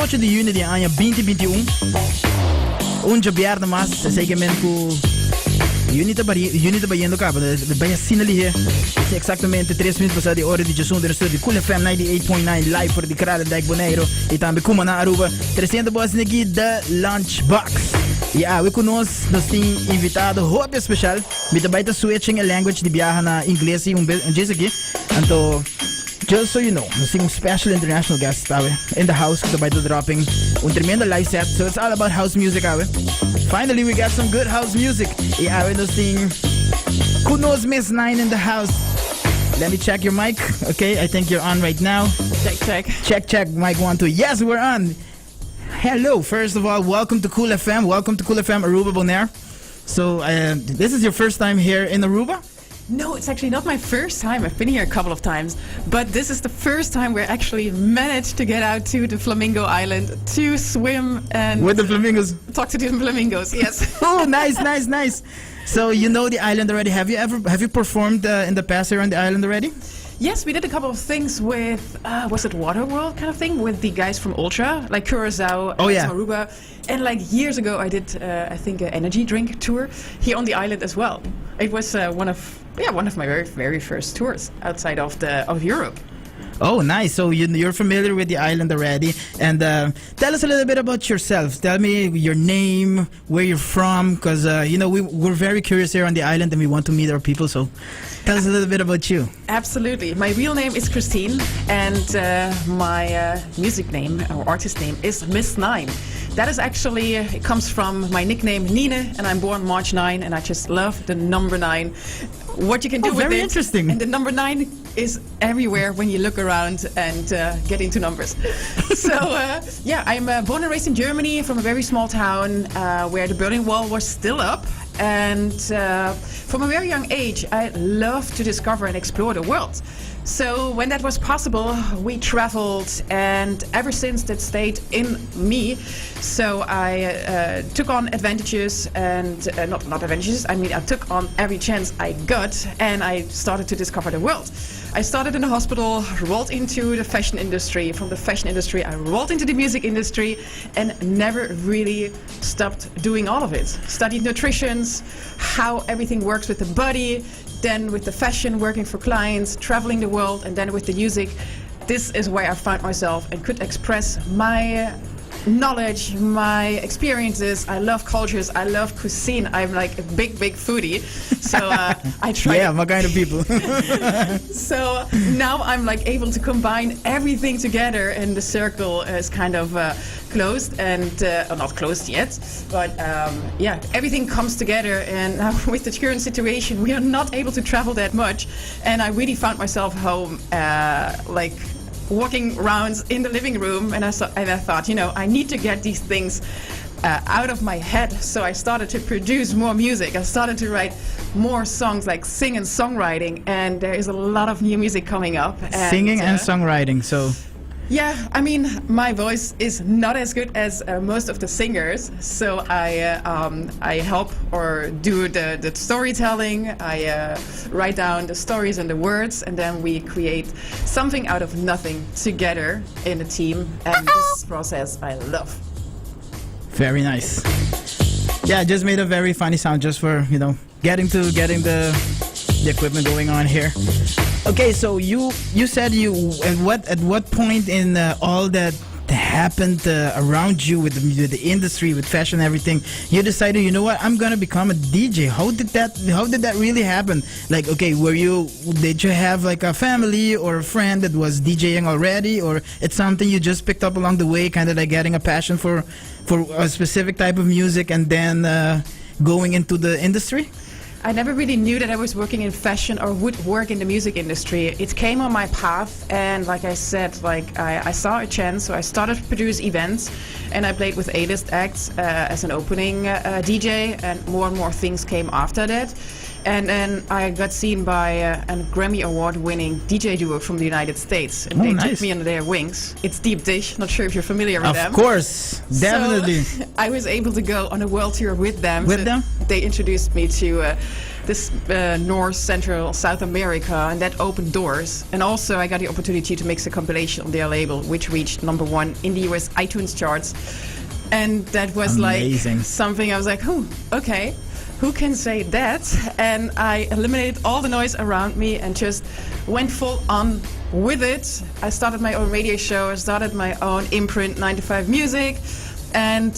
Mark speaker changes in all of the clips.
Speaker 1: noche de Unity año 2021. Un jobiar más, segmento com Unity bayendo cá, bem sinali here. Exactamente 3 minutos passado de hora de Jason de estúdio Cool FM 98.9 live voor de Kralen Dijk Bonaire e também como na Aruba 300 boas aqui da LUNCHBOX. Ja, we kunnen nos tem invitado hoop special met de buiten switching language de viaja na inglês e jeito aqui. Então, just so you know, we see special international guests in the house with the buiten dropping tremendo live set. So it's all about house music. Finally, we got some good house music. Yeah, we nos tem Kunos Miss 9 in the house. Let me check your mic. Okay, I think you're on right now. Check. Mic 1, 2. Yes, we're on. Hello, first of all, welcome to Cool FM. Welcome to Cool FM Aruba Bonaire. So, this is your first time here in Aruba?
Speaker 2: No, it's actually not my first time. I've been here a couple of times, but this is the first time we actually managed to get out to the Flamingo Island to swim and
Speaker 1: with the flamingos.
Speaker 2: Talk to the flamingos. Yes.
Speaker 1: Oh, nice. So you know the island already. Have you performed in the past here on the island already?
Speaker 2: Yes, we did a couple of things with, was it Waterworld kind of thing? With the guys from Ultra, like Curacao, Aruba. And like years ago I did, I think, an energy drink tour here on the island as well. It was one of my very, very first tours outside of Europe.
Speaker 1: Oh, nice. So you're familiar with the island already. And tell us a little bit about yourself. Tell me your name, where you're from, because, we're very curious here on the island and we want to meet our people. So tell us a little bit about you.
Speaker 2: Absolutely. My real name is Christine and my music name or artist name is Miss 9. That is actually, it comes from my nickname Nine, and I'm born March 9, and I just love the number 9. What you can do with it.
Speaker 1: Very interesting.
Speaker 2: And the number 9 is everywhere when you look around and get into numbers. So, I'm born and raised in Germany from a very small town where the Berlin Wall was still up. And from a very young age, I loved to discover and explore the world. So when that was possible, we traveled, and ever since that stayed in me. So I took on advantages, and not advantages, I mean I took on every chance I got, and I started to discover the world. I started in the hospital, rolled into the fashion industry. From the fashion industry, I rolled into the music industry and never really stopped doing all of it. Studied nutrition, how everything works with the body, then with the fashion, working for clients, traveling the world, and then with the music. This is where I found myself and could express my knowledge, my experiences. I love cultures, I love cuisine. I'm like a big foodie, so I try.
Speaker 1: Yeah, my kind of people.
Speaker 2: So now I'm like able to combine everything together, and the circle is kind of closed and not closed yet, but everything comes together. And now with the current situation, we are not able to travel that much, and I really found myself home, walking around in the living room, and I thought, I need to get these things out of my head. So I started to produce more music. I started to write more songs, like sing and songwriting, and there is a lot of new music coming up.
Speaker 1: Singing and songwriting, so...
Speaker 2: Yeah, I mean, my voice is not as good as most of the singers, so I help or do the storytelling. I write down the stories and the words, and then we create something out of nothing together in a team. And this process I love.
Speaker 1: Very nice. Yeah, I just made a very funny sound just for getting the equipment going on here. Okay, so you said at what point in all that happened around you with the industry, with fashion, everything, you decided, I'm gonna become a DJ. How did that really happen? Like, okay, did you have like a family or a friend that was DJing already, or it's something you just picked up along the way, kind of like getting a passion for a specific type of music and then going into the industry?
Speaker 2: I never really knew that I was working in fashion or would work in the music industry. It came on my path, and like I said, I saw a chance, so I started to produce events, and I played with A-list acts as an opening DJ, and more things came after that. And then I got seen by a Grammy Award-winning DJ duo from the United States, and they took me under their wings. It's Deep Dish. Not sure if you're familiar with them.
Speaker 1: Of course, definitely.
Speaker 2: So I was able to go on a world tour with them.
Speaker 1: With them?
Speaker 2: They introduced me to this North, Central, South America, and that opened doors. And also I got the opportunity to mix a compilation on their label, which reached #1 in the US iTunes charts. And that was
Speaker 1: amazing.
Speaker 2: Like something I was like, oh, okay, who can say that? And I eliminated all the noise around me and just went full on with it. I started my own radio show, I started my own imprint, 9 to 5 Music. And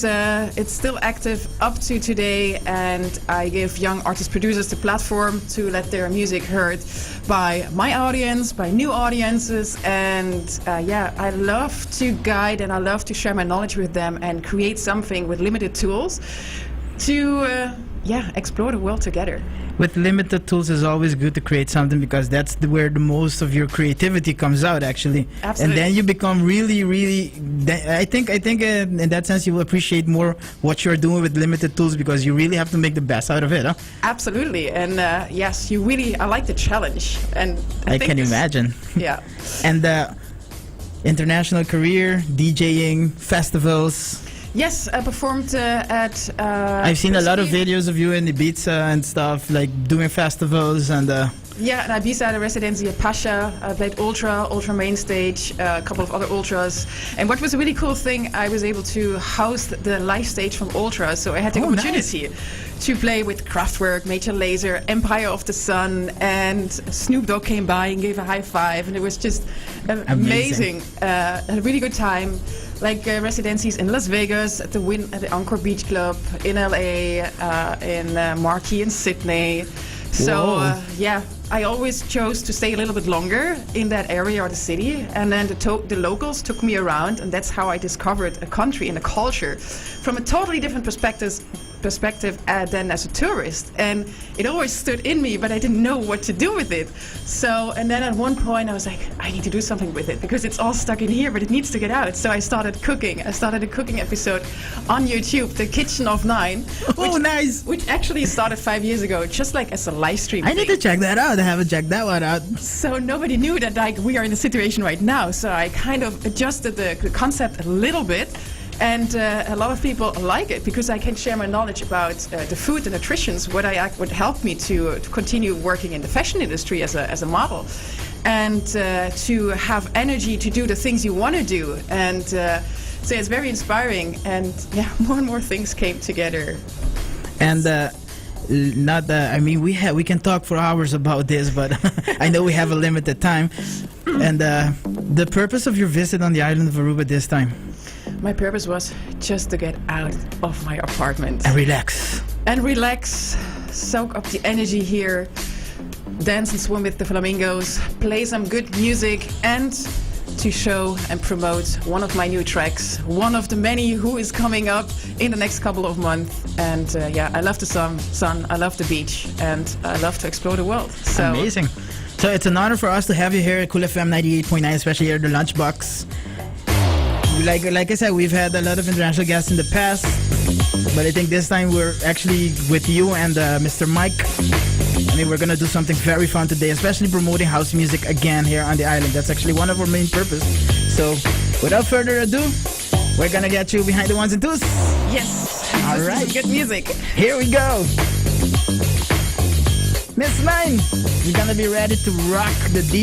Speaker 2: it's still active up to today, and I give young artist producers the platform to let their music heard by my audience, by new audiences, and I love to guide and I love to share my knowledge with them and create something with limited tools to explore the world together.
Speaker 1: With limited tools, it's always good to create something, because that's where the most of your creativity comes out, actually.
Speaker 2: Absolutely.
Speaker 1: And then you become really, really. I think in that sense you will appreciate more what you're doing with limited tools, because you really have to make the best out of it, huh?
Speaker 2: Absolutely, and yes, you really. I like the challenge, and
Speaker 1: I
Speaker 2: think
Speaker 1: can
Speaker 2: this-
Speaker 1: imagine.
Speaker 2: Yeah.
Speaker 1: And international career, DJing, festivals.
Speaker 2: Yes, I performed at.
Speaker 1: I've seen a lot of videos of you in Ibiza and stuff, like doing festivals and.
Speaker 2: Yeah, and Ibiza had a residency at Pasha. I played Ultra Main Stage, a couple of other Ultras. And what was a really cool thing, I was able to host the live stage from Ultra. So I had the opportunity to play with Kraftwerk, Major Lazer, Empire of the Sun, and Snoop Dogg came by and gave a high five. And it was just amazing. A really good time. Like residencies in Las Vegas, at the Encore Beach Club, in LA, in Marquee in Sydney. So I always chose to stay a little bit longer in that area or the city, and then the locals took me around, and that's how I discovered a country and a culture from a totally different perspective than as a tourist. And it always stood in me, but I didn't know what to do with it. So, and then at one point I was like, I need to do something with it, because it's all stuck in here, but it needs to get out. So I started cooking. I started a cooking episode on YouTube, The Kitchen of 9.
Speaker 1: Nice!
Speaker 2: Which actually started 5 years ago, just like as a live stream
Speaker 1: I need to check that out. I haven't checked that one out.
Speaker 2: So nobody knew that like we are in the situation right now. So I kind of adjusted the concept a little bit. And a lot of people like it because I can share my knowledge about the food and nutrition, what helped me to continue working in the fashion industry as a model, and to have energy to do the things you want to do. And so it's very inspiring. And more and more things came together.
Speaker 1: And we can talk for hours about this, but I know we have a limited time. And the purpose of your visit on the island of Aruba this time?
Speaker 2: My purpose was just to get out of my apartment.
Speaker 1: And relax.
Speaker 2: Soak up the energy here, dance and swim with the flamingos, play some good music, and to show and promote one of my new tracks, one of the many who is coming up in the next couple of months. And I love the sun, I love the beach, and I love to explore the world. So
Speaker 1: amazing. So it's an honor for us to have you here at Cool FM 98.9, especially here at the LUNCHBOX. Like I said, we've had a lot of international guests in the past, but I think this time we're actually with you and Mr. Mike. We're gonna do something very fun today, especially promoting house music again here on the island. That's actually one of our main purpose. So, without further ado, we're gonna get you behind the ones and twos.
Speaker 2: Yes.
Speaker 1: All right.
Speaker 2: Good music.
Speaker 1: Here we go. Miss Line, you're gonna be ready to rock the